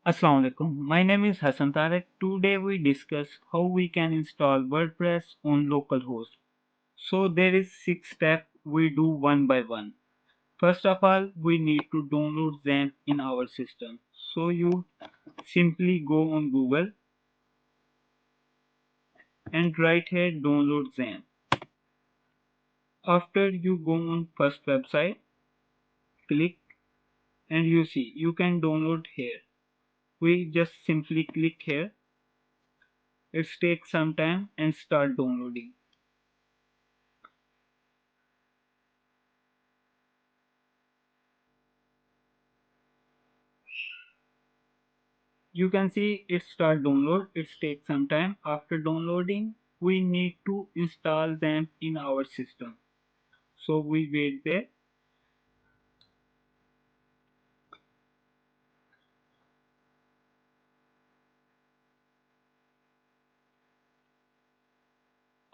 Assalamualaikum. My name is Hassan Tarek. Today we discuss how we can install WordPress on localhost. So there is 6 steps we do one by one. First of all, we need to download XAMPP in our system. So you simply go on Google and write here download XAMPP. After you go on first website, click and you see you can download here. We just simply click here. It takes some time and start downloading. You can see it start download. It takes some time. After downloading, we need to install them in our system. So we wait there.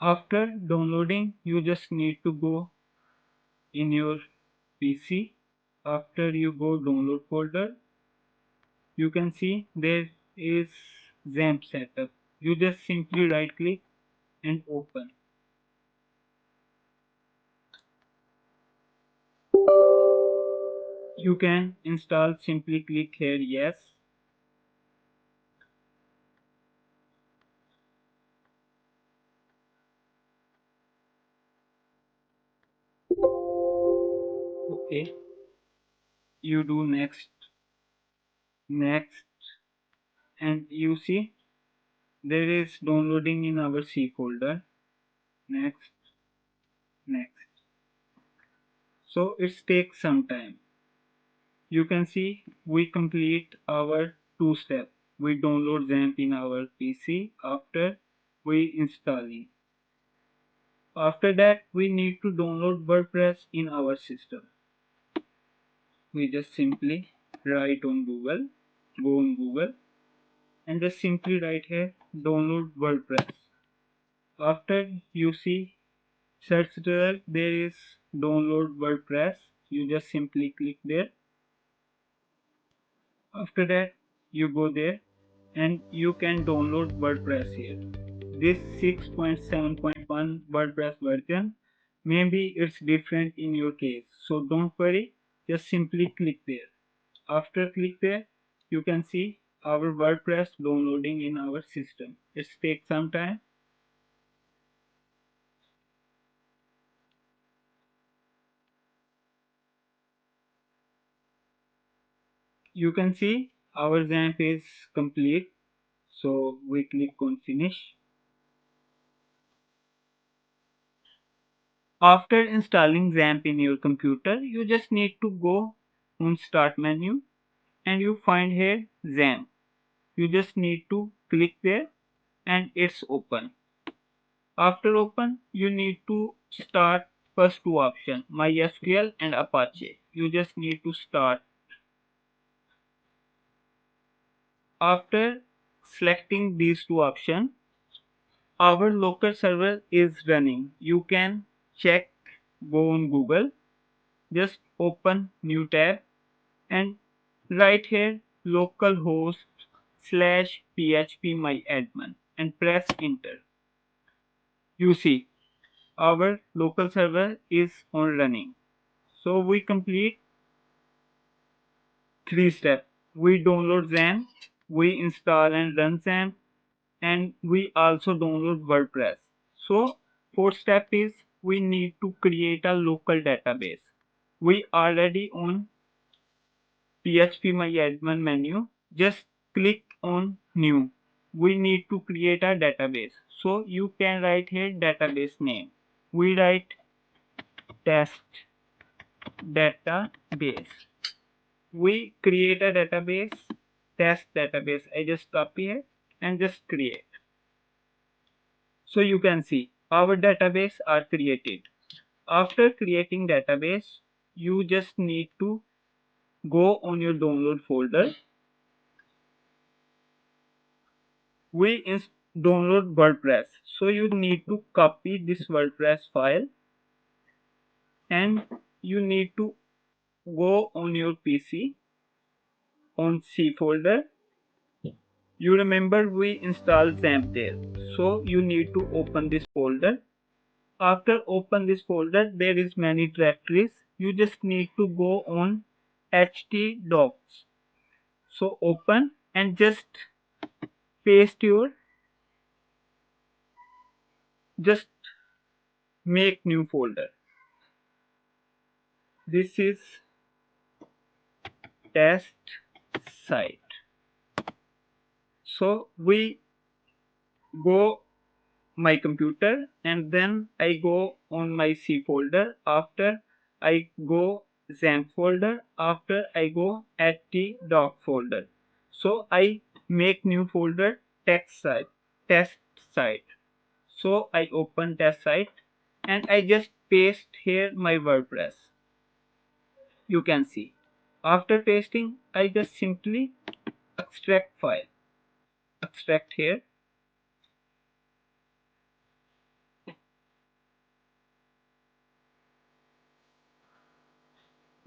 After downloading, you just need to go in your PC. After you go download folder, you can see there is XAMPP setup. You just simply right click and open. You can install, simply click here yes. Okay, you do next, and you see there is downloading in our C folder. Next, next. So it takes some time. You can see we complete our 2 step. We download XAMPP in our PC after we installing. After that we need to download WordPress in our system. We just simply write on Google, go on Google and just simply write here download WordPress. After you see search result, there is download WordPress. You just simply click there. After that you go there and you can download WordPress here. This 6.7.1 WordPress version, maybe it's different in your case, so don't worry, just simply click there. After click there, you can see our WordPress downloading in our system. It takes some time. You can see our XAMPP is complete, so we click on finish. After installing XAMPP in your computer, you just need to go on start menu and you find here XAMPP. You just need to click there and it's open. After open, you need to start first two options, MySQL and Apache. You just need to start. After selecting these two options, our local server is running. You can check, go on Google, just open new tab and write here localhost slash phpMyAdmin and press enter. You see our local server is on running. So we complete 3 steps. We download XAMPP, we install and run XAMPP, and we also download WordPress. So fourth step is we need to create a local database. We already on phpMyAdmin menu. Just click on new. We need to create a database. So you can write here database name. We write test database. We create a database, test database. I just copy it and just create. So you can see our database are created. After creating database, you just need to go on your download folder. We download WordPress. So you need to copy this WordPress file and you need to go on your PC on C folder You remember we installed XAMPP there. So you need to open this folder. After open this folder, there is many directories. You just need to go on htdocs. So open and just paste your, just make new folder. This is test site. So we go my computer and then I go on my C folder. After I go XAMPP folder. After I go htdoc folder. So I make new folder text site, test site. So I open test site and I just paste here my WordPress. You can see. After pasting, I just simply extract file. Extract here.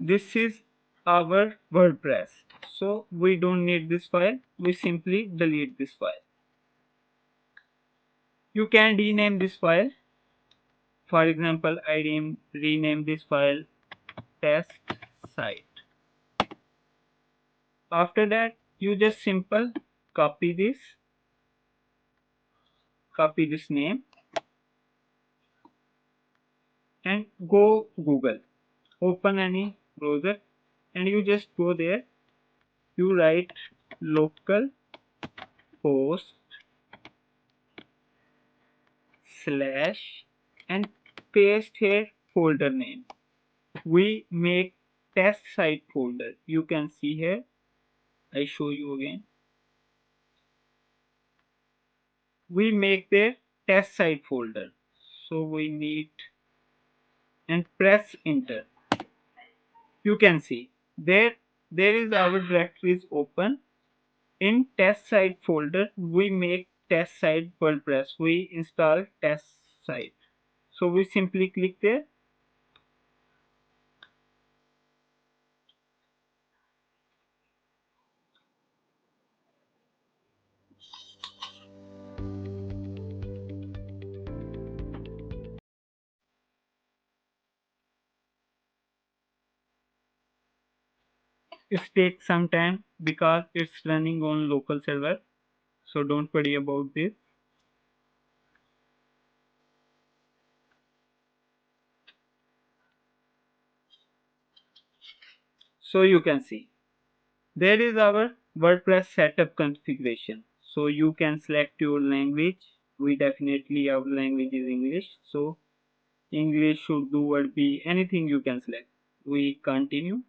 This is our WordPress. So we don't need this file. We simply delete this file. You can rename this file. For example, I rename this file test site. After that, you just simple copy this name and go Google. Open any browser and you just go there. You write local host slash and paste here folder name. We make test site folder. You can see here. I show you again. We make the test site folder. So we need and press enter. You can see there is our directories open. In test site folder we make test site WordPress. We install test site. So we simply click there. It takes some time because it's running on local server. So don't worry about this. So you can see there is our WordPress setup configuration. So you can select your language. We definitely our language is English. So English should do or be anything you can select. We continue.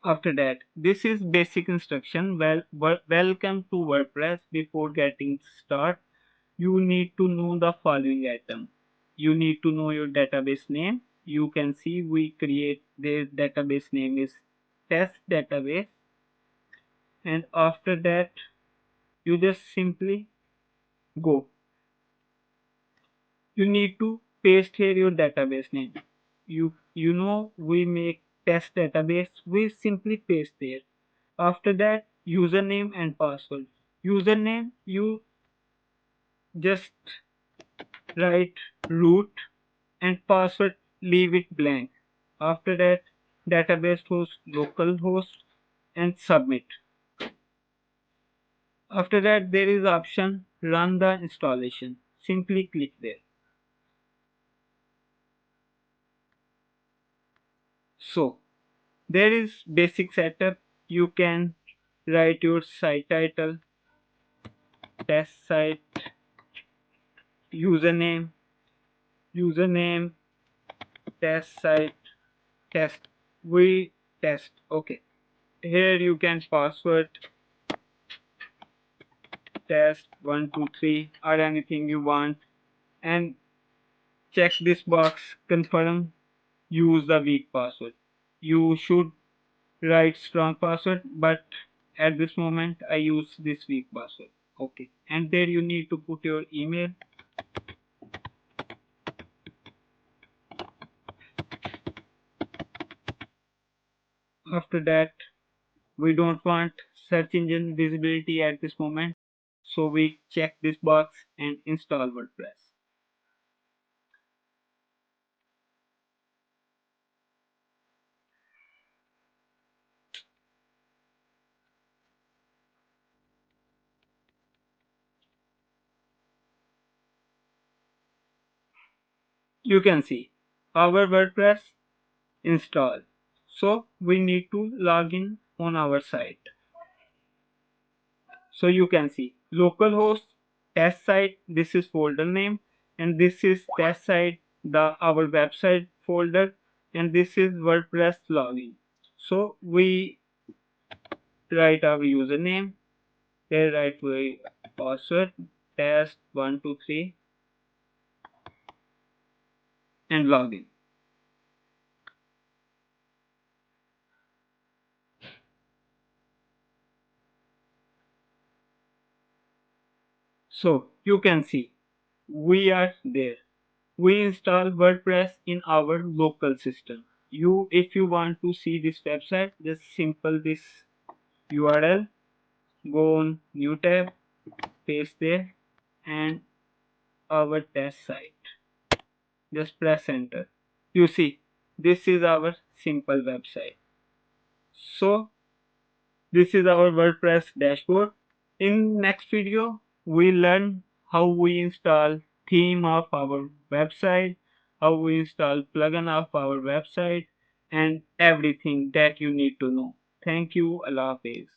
After that, this is basic instruction. Welcome to WordPress. Before getting start, you need to know the following item. You need to know your database name. You can see we create the database name is test database, and after that you just simply go. You need to paste here your database name. You know we make test database. We simply paste there. After that, username and password. Username you just write root and password leave it blank. After that, database host, localhost and submit. After that, there is option run the installation. Simply click there. So there is basic setup. You can write your site title, test site, username, username, test site, test. We test. Okay. Here you can password test 123 or anything you want and check this box confirm use the weak password. You should write strong password but at this moment I use this weak password. Okay, and there you need to put your email. After that We don't want search engine visibility at this moment, so we check this box and install WordPress. You can see our WordPress installed. So we need to log in on our site. So you can see localhost test site, this is folder name, and this is test site, the our website folder, and this is WordPress login. So we write our username, then write our password, test 123, and login. So you can see we are there. We install WordPress in our local system. If you want to see this website, just simple this URL, go on new tab, paste there, and our test site. Just press enter. You see, this is our simple website. So this is our WordPress dashboard. In next video, we learn how we install theme of our website, how we install plugin of our website, and everything that you need to know. Thank you. Allah Hafiz.